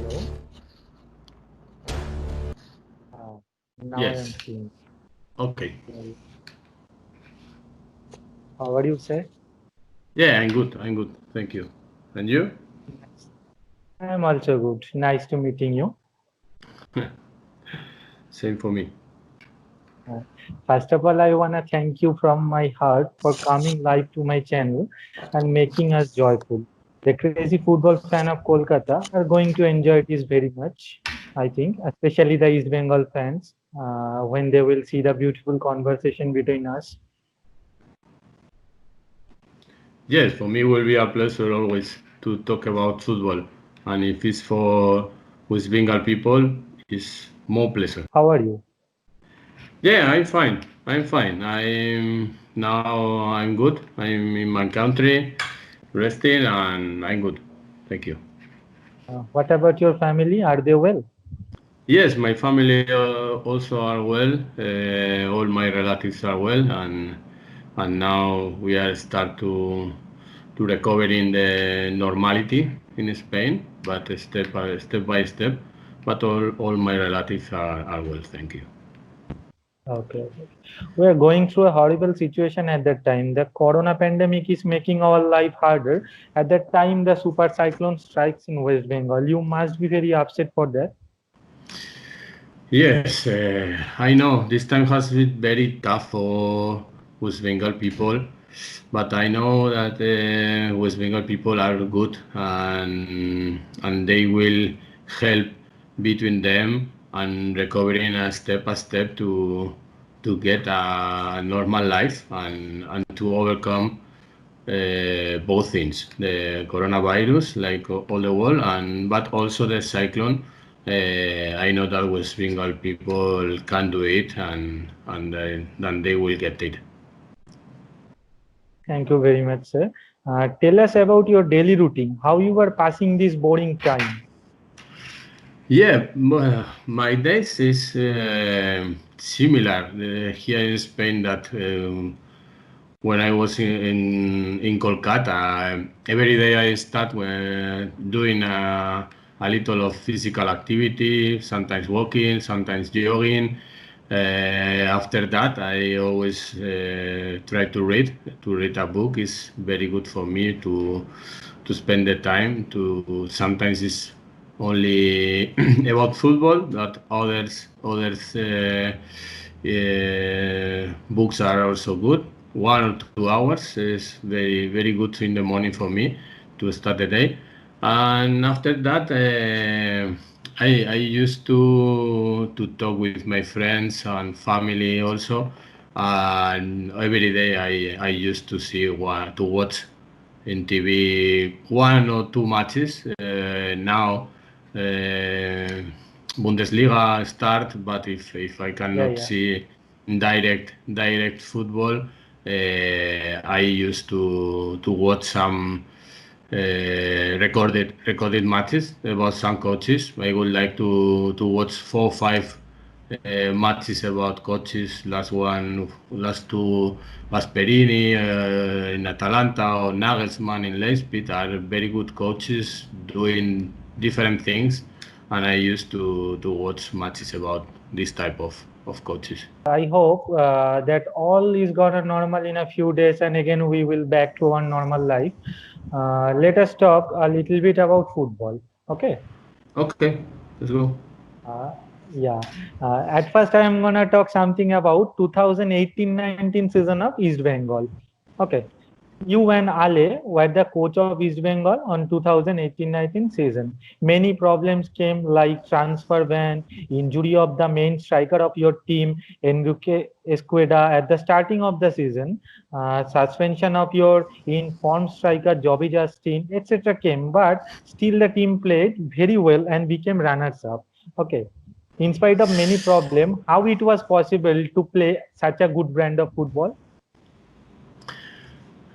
Hello. Uh, Now I am Yes. seeing. Okay. Well, what do you say? Yeah, I'm good. I'm good. Thank you. And you? Nice. I am also good. Nice to meeting you. Same for me. Uh, First of all, I want to thank you from my heart for coming live to my channel and making us joyful. The crazy football fan of Kolkata are going to enjoy this very much, I think, especially the East Bengal fans when they will see the beautiful conversation between us. Yes, for me it will be a pleasure always to talk about football. And if it's for West Bengal people, it's more pleasure. How are you? Yeah, I'm fine. I'm fine. I'm good. I'm in my country, resting, and I'm good. Thank you. What about your family? Are they well? Yes, my family also are well. All my relatives are well, and now we are start to recover in the normality in Spain, but step by step. But all my relatives are well. Thank you. Okay, okay. We are going through a horrible situation at that time. The corona pandemic is making our life harder. At that time, the super cyclone strikes in West Bengal. You must be very upset for that. Yes, I know this time has been very tough for West Bengal people, but I know that West Bengal people are good and they will help between them and recovering a step to get a normal life and to overcome both things, the coronavirus, like all the world, and but also the cyclone. I know that West Bengal people can do it, and they will get it. Thank you very much, sir. Tell us about your daily routine, how you were passing this boring time. Yeah, my days is similar here in Spain that when I was in Kolkata. Every day I start doing a little of physical activity, sometimes walking, sometimes jogging. After that, I always try to read. To read a book is very good for me to spend the time. To sometimes it's only about football, but others books are also good. 1 or 2 hours is very good in the morning for me to start the day. And after that, I used to talk with my friends and family also. And every day I used to to watch in TV 1 or 2 matches. Now Bundesliga start, but if I Yeah, cannot yeah. see direct football, I used to watch some recorded matches about some coaches. I would like to watch 4 or 5 matches about coaches. Last two, Gasperini in Atalanta or Nagelsmann in Leipzig are very good coaches doing different things, and I used to watch matches about this type of coaches. I hope that all is gonna normal in a few days, and again we will back to our normal life. Let us talk a little bit about football. Okay. Okay, let's go. Uh, yeah. At first, I am gonna talk something about 2018-19 season of East Bengal. Okay. You and Ale were the coach of East Bengal on 2018-19 season. Many problems came like transfer ban, injury of the main striker of your team, Enrique Escueda at the starting of the season, suspension of your informed striker Joby Justin, etc. came, but still the team played very well and became runners-up. Okay. In spite of many problems, how it was possible to play such a good brand of football?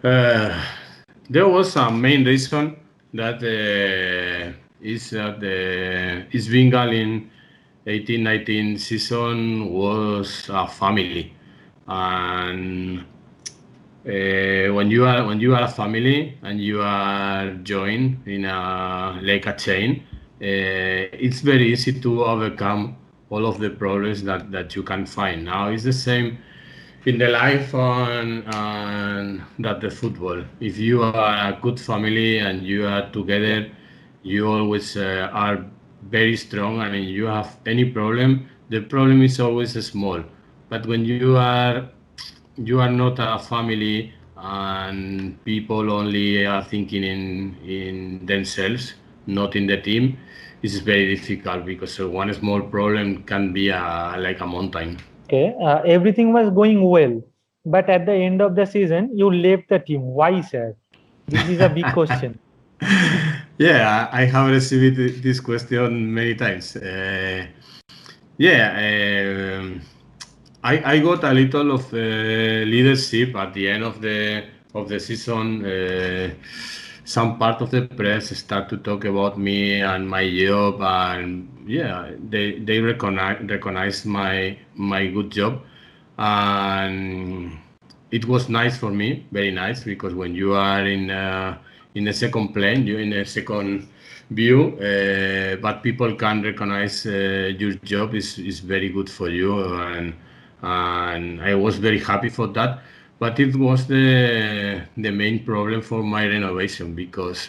Uh, there was a main reason that is that the Eastbengal in 1819 season was a family, and when you are a family and you are joined in a like a chain, it's very easy to overcome all of the problems that you can find. Now it's the same in the life and that the football. If you are a good family and you are Yeah. together, you always are very strong. And if you have any problem, the problem is always small. But when you are not a family and people only are thinking in themselves, not in the team, it's very difficult because one small problem can be like a mountain. Okay. Everything was going well, but at the end of the season, you left the team. Why, sir? This is a big question. Yeah, I have received this question many times. Yeah, I got a little of leadership at the end of the season. Some part of the press start to talk about me and my job, and yeah, they recognize my good job, and it was nice for me, very nice, because when you are in a second plane, you're in a second view, but people can recognize your job is very good for you, and I was very happy for that. But it was the main problem for my renovation because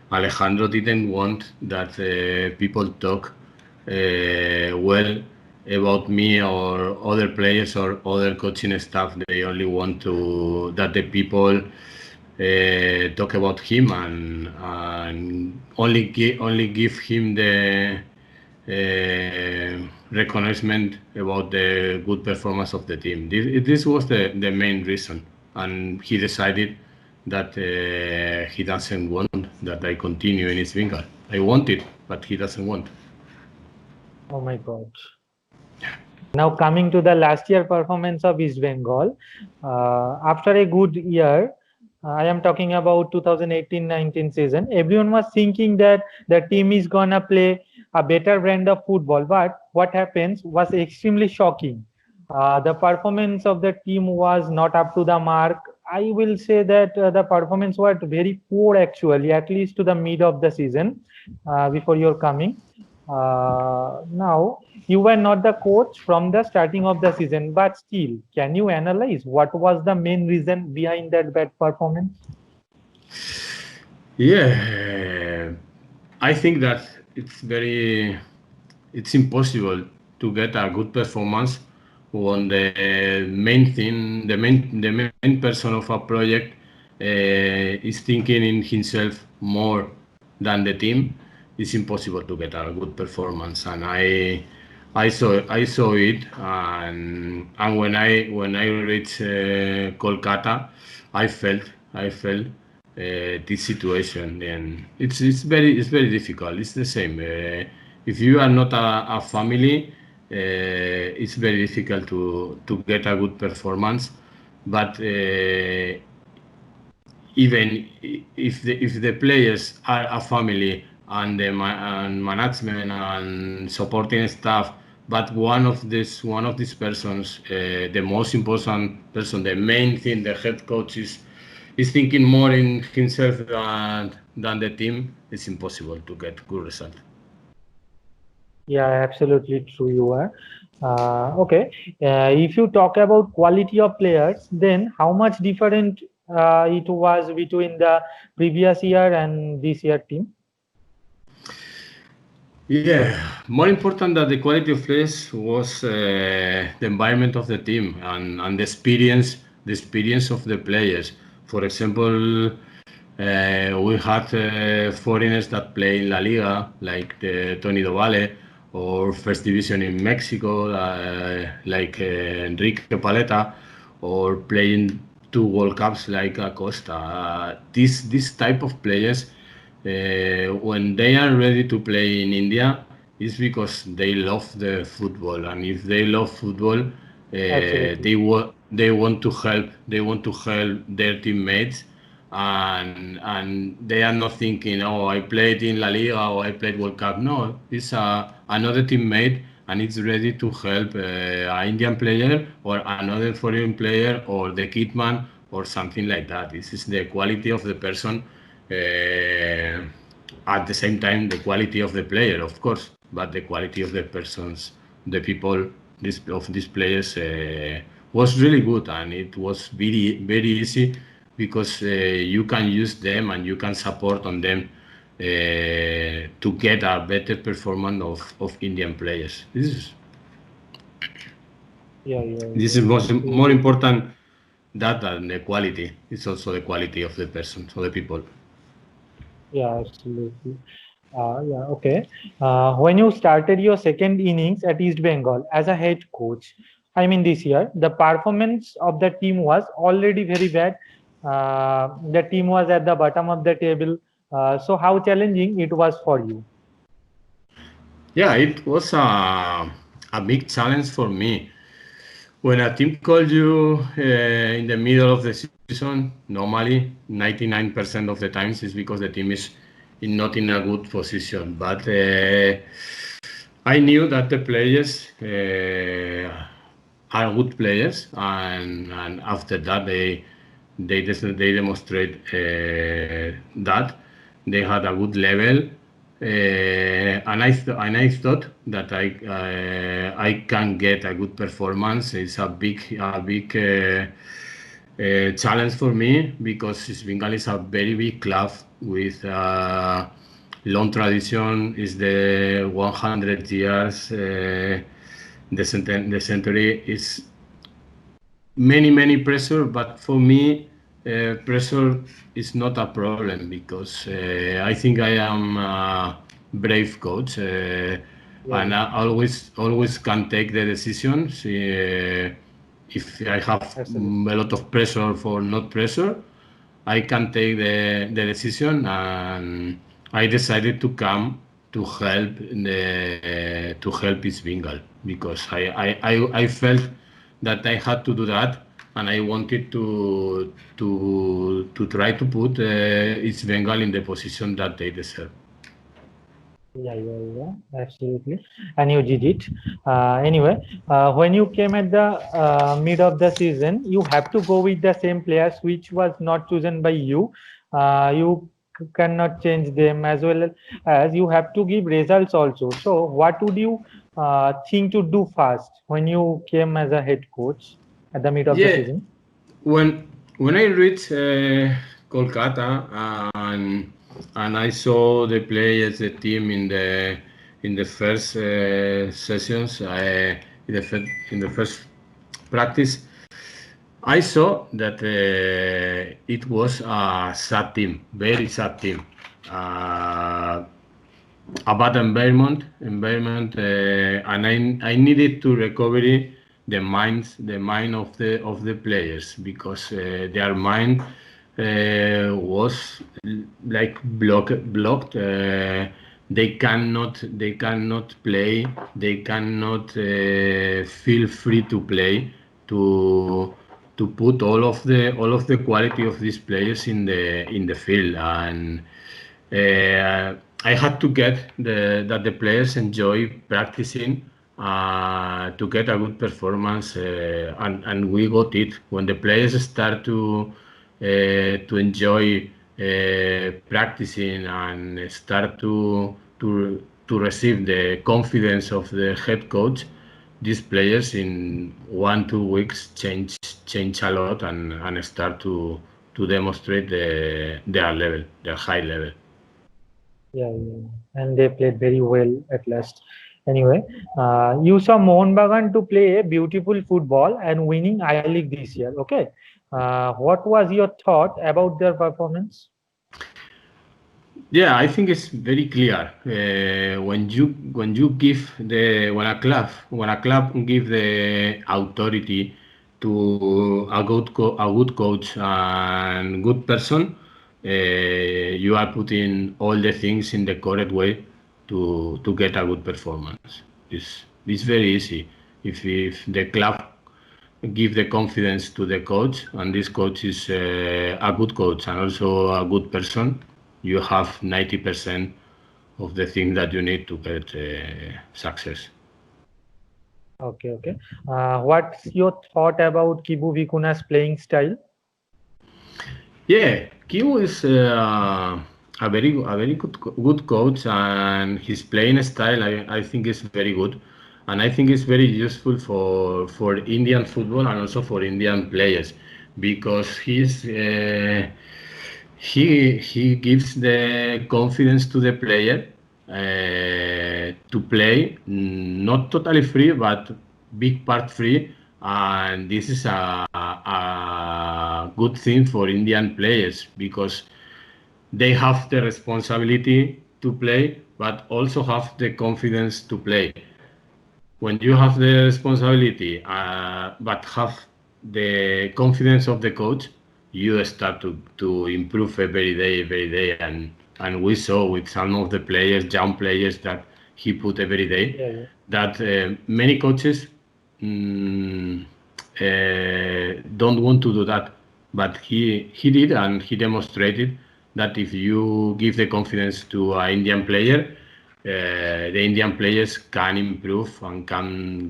Alejandro didn't want that people talk well about me or other players or other coaching staff. They only want to that the people talk about him and only give him the recognition about the good performance of the team. This was the main reason, and he decided that he doesn't want that I continue in Eastbengal. I want it, but he doesn't want. Oh my God. Now coming to the last year performance of East Bengal, after a good year, I am talking about 2018-19 season. Everyone was thinking that the team is gonna play a better brand of football, but what happens was extremely shocking. The performance of the team was not up to the mark. I will say that the performance was very poor actually, at least to the mid of the season before your coming. Now, you were not the coach from the starting of the season, but still, can you analyze what was the main reason behind that bad performance? Yeah, I think that it's impossible to get a good performance when the main thing, the main person of a project is thinking in himself more than the team. It's impossible to get a good performance, and I saw it, and when I reached Kolkata, I felt this situation, and it's very difficult. It's the same. If you are not a family, it's very difficult to get a good performance. But even if the players are a family and and management and supporting staff, but one of these persons, the most important person, the main thing, the head coach is thinking more in himself than the team, it's impossible to get good result. Yeah, absolutely true. You are. Okay. If you talk about quality of players, then how much different it was between the previous year and this year team? Yeah, more important than the quality of players was the environment of the team and the experience of the players. For example, we had foreigners that play in La Liga, like Tony Dovale, or First Division in Mexico, like Enrique Paleta, or playing two World Cups like Acosta. This type of players when they are ready to play in India, it's because they love the football, and if they love football, Absolutely. they want to help. They want to help their teammates, and they are not thinking, oh, I played in La Liga or I played World Cup. No, it's another teammate, and it's ready to help an Indian player or another foreign player or the kitman or something like that. This is the quality of the person uh, at the same time the quality of the player, of course, but the quality of the persons, the people, of these players was really good, and it was very easy because you can use them and you can support on them to get a better performance of Indian players. Yeah, yeah, This is yeah, more absolutely. important that than the quality. It's also the quality of the person, of the people. Yeah, absolutely. Yeah, okay. When you started your second innings at East Bengal as a head coach, I mean this year, the performance of the team was already very bad. The team was at the bottom of the table. So how challenging it was for you? Yeah, it was a big challenge for me. When a team calls you in the middle of the season, normally 99% of the times is because the team is not in a good position. But I knew that the players are good players, and after that they demonstrate that they had a good level, and I thought that I can get a good performance. It's a big challenge for me because Eastbengal is a very big club with long tradition. Is the 100 years. The century is many pressure, but for me pressure is not a problem because I think I am a brave coach, Yeah, and I always can take the decisions if I have absolutely. a lot of pressure for not pressure. I can take the decision, and I decided to come to help East Bengal because I felt that I had to do that, and I wanted to try to put East Bengal in the position that they deserve. Yeah, yeah, yeah, absolutely. And you did it. Anyway, when you came at the mid of the season, you have to go with the same players, which was not chosen by you. You cannot change them as well as you have to give results also. So, what would you think to do first when you came as a head coach at the mid of the Yeah, season? when I reached Kolkata, and I saw the players, the team in the first sessions, in the first practice, I saw that it was a sad team, very sad team. Uh, a bad environment, and I needed to recover the mind of the players because their mind was like blocked. They cannot play. They cannot feel free to play to put all of the quality of these players in the field, and I had to get that the players enjoy practicing to get a good performance, and we got it when the players start to enjoy practicing and start to receive the confidence of the head coach. These players in 1 2 weeks change a lot, and start to demonstrate their high level. Yeah, yeah. And they played very well at last. Anyway, you saw Mohunbagan to play a beautiful football and winning I-League this year. Okay, what was your thought about their performance? Yeah, I think it's very clear when you give the when a club give the authority to a good coach and good person, you are putting all the things in the correct way to get a good performance. It's very easy if the club give the confidence to the coach, and this coach is a good coach and also a good person, you have 90% of the things that you need to get success. Okay, okay. What's your thought about Kibu Vikuna's playing style? Yeah, Kiwo is a very good coach, and his playing style I think is very good, and I think it's very useful for Indian football and also for Indian players, because he gives the confidence to the player to play, not totally free but big part free, and this is a good thing for Indian players because they have the responsibility to play but also have the confidence to play. When you have the responsibility but have the confidence of the coach, you start to improve every day, and we saw with some of the players, young players that he put every day, Yeah, yeah. that many coaches mm, don't want to do that, but he did, and he demonstrated that if you give the confidence to an Indian player, the Indian players can improve and can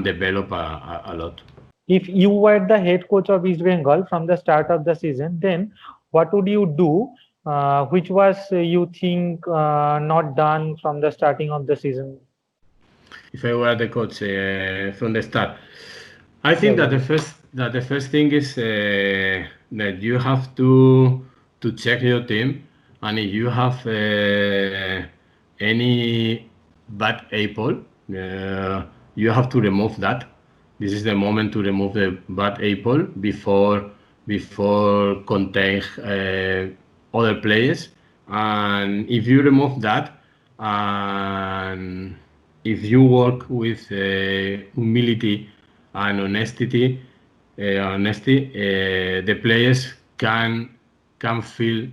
develop a lot. If you were the head coach of East Bengal from the start of the season, then what would you do? Which was you think not done from the starting of the season? If I were the coach from the start, I Yeah, think that yeah. the first thing is that you have to check your team, and if you have any bad apple, you have to remove that. This is the moment to remove the bad apple before contain other players, and if you remove that, and if you work with humility and the players can feel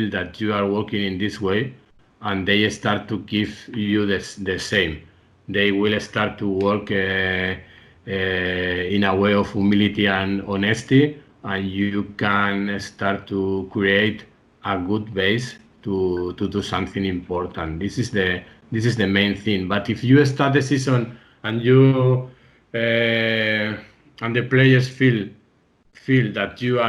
that you are working in this way, and they start to give you the same. They will start to work in a way of humility and honesty, and you can start to create a good base to do something important. This is the main thing. But if you start the season and and the players feel that you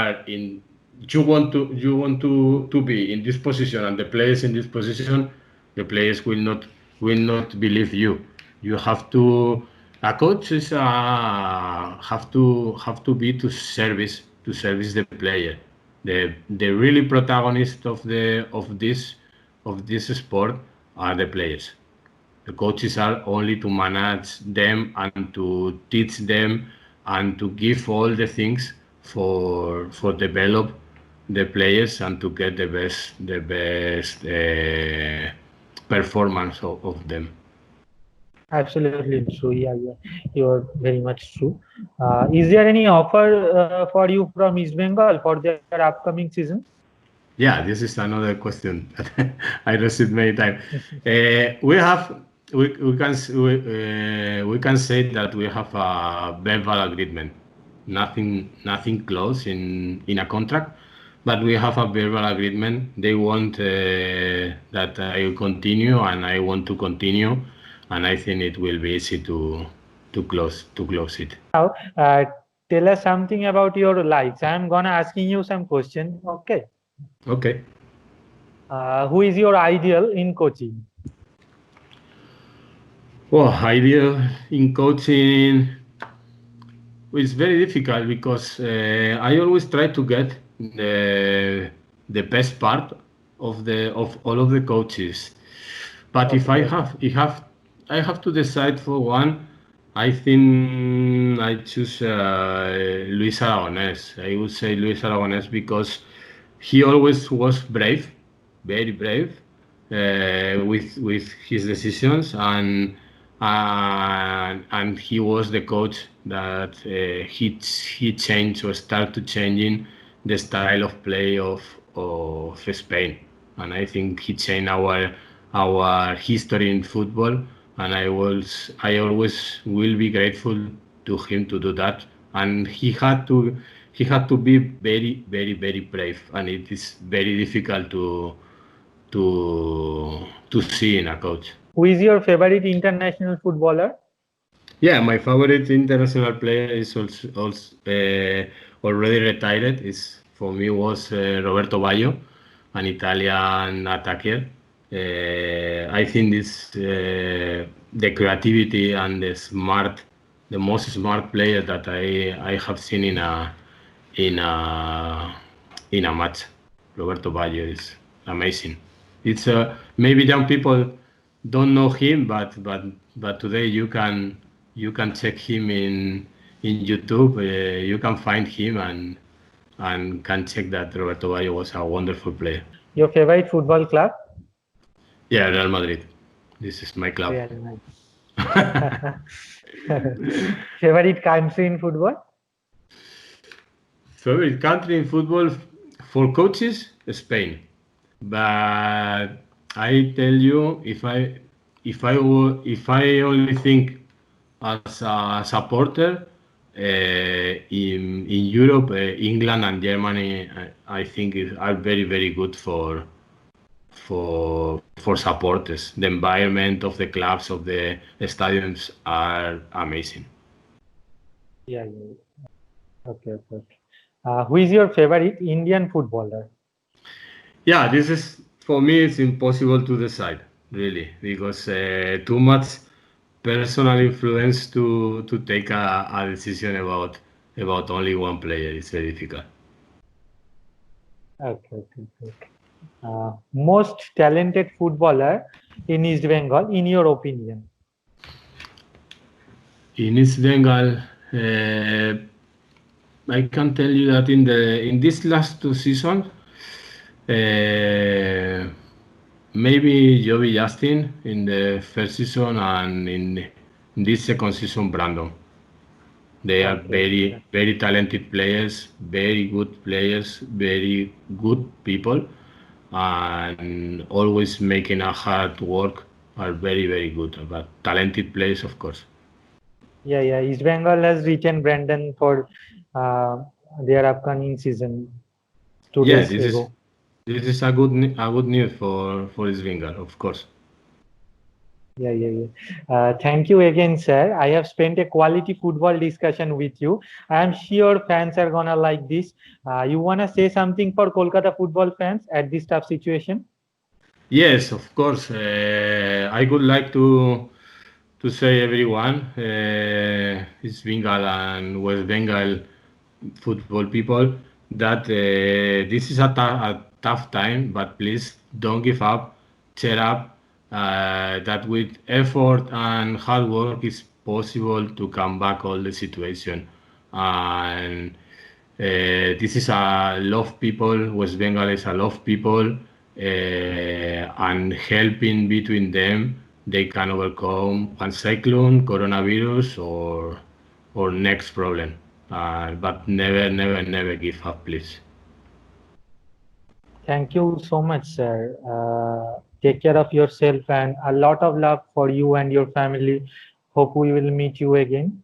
want to be in this position, and the players in this position, the players will not believe you. You have to A coach is have to be to service the player. The really protagonist of this sport are the players. The coaches are only to manage them and to teach them and to give all the things for develop the players and to get the best performance of them. Absolutely true. Yeah, yeah. You're very much true. Is there any offer for you from East Bengal for their upcoming season? Yeah, this is another question that I received many times. We have we can say that we have a verbal agreement, nothing close in a contract, but we have a verbal agreement. They want that I continue, and I want to continue, and I think it will be easy to close it. Now, tell us something about your likes. I'm gonna asking you some question. Okay. Okay. Who is your ideal in coaching? Well, idea in coaching. It's very difficult because I always try to get the best part of all of the coaches. But if I Okay. have if have I have to decide for one, I think I choose Luis Aragonés. I would say Luis Aragonés because he always was brave, very brave, with his decisions, and he was the coach that he changed or started changing the style of play of Spain, and I think he changed our history in football, and I always will be grateful to him to do that, and he had to be very very very brave, and it is very difficult to see in a coach. Who is your favorite international footballer? Yeah, my favorite international player is also already retired. Is for me was Roberto Baggio, an Italian attacker. I think this the creativity and the most smart player that I have seen in a in a match. Roberto Baggio is amazing. It's maybe young people don't know him, but today you can check him in YouTube. You can find him and can check that Roberto Baggio was a wonderful player. Your favorite football club? Yeah, Real Madrid. This is my club. Real Madrid. Favorite country in football? Favorite country in football for coaches? Spain. But I tell you, if I only think as a supporter in Europe, England and Germany, I think are very good for supporters. The environment of the clubs of the stadiums are amazing. Yeah. Okay. Who is your favorite Indian footballer? Yeah, this is for me. It's impossible to decide really because too much personal influence to take a decision about only one player. It's very difficult. Okay. Most talented footballer in East Bengal, in your opinion? In Eastbengal, I can tell you that in this last two seasons, maybe Joey Justin in the first season and in this second season, Brandon. They are Okay. very talented players, very good people, and always making a hard work. Are very good, but talented players, of course. Yeah. East Bengal has retained Brandon for uh, their upcoming season two Yeah, days ago. this is a good news for Svingar, of course. Yeah. Thank you again, sir. I have spent a quality football discussion with you. I am sure fans are gonna like this. You wanna say something for Kolkata football fans at this tough situation? Yes, of course. I would like to say everyone, East Bengal and West Bengal football people, that this is a tough time, but please don't give up, cheer up. That with effort and hard work is possible to come back all the situation. And this is a love people. West Bengal is a love people, and helping between them, they can overcome one cyclone, coronavirus, or next problem. But never give up, please. Thank you so much, sir. Take care of yourself and a lot of love for you and your family. Hope we will meet you again.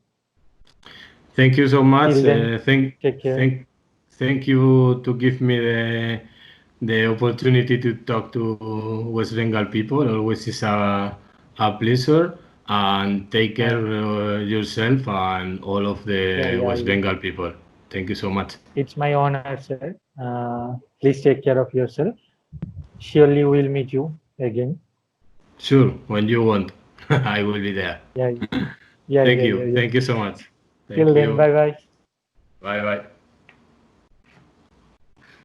Thank you so much. Till then, take care. Thank you to give me the opportunity to talk to West Bengal people. Always is a pleasure. And take care Uh, yourself and all of the West yeah. Bengal people. Thank you so much. It's my honor, sir. Please take care of yourself. Surely we'll meet you again. Sure, when you want, I will be there. Yeah. Thank you. Thank you so much. Thank Till then, you. bye bye. Bye bye.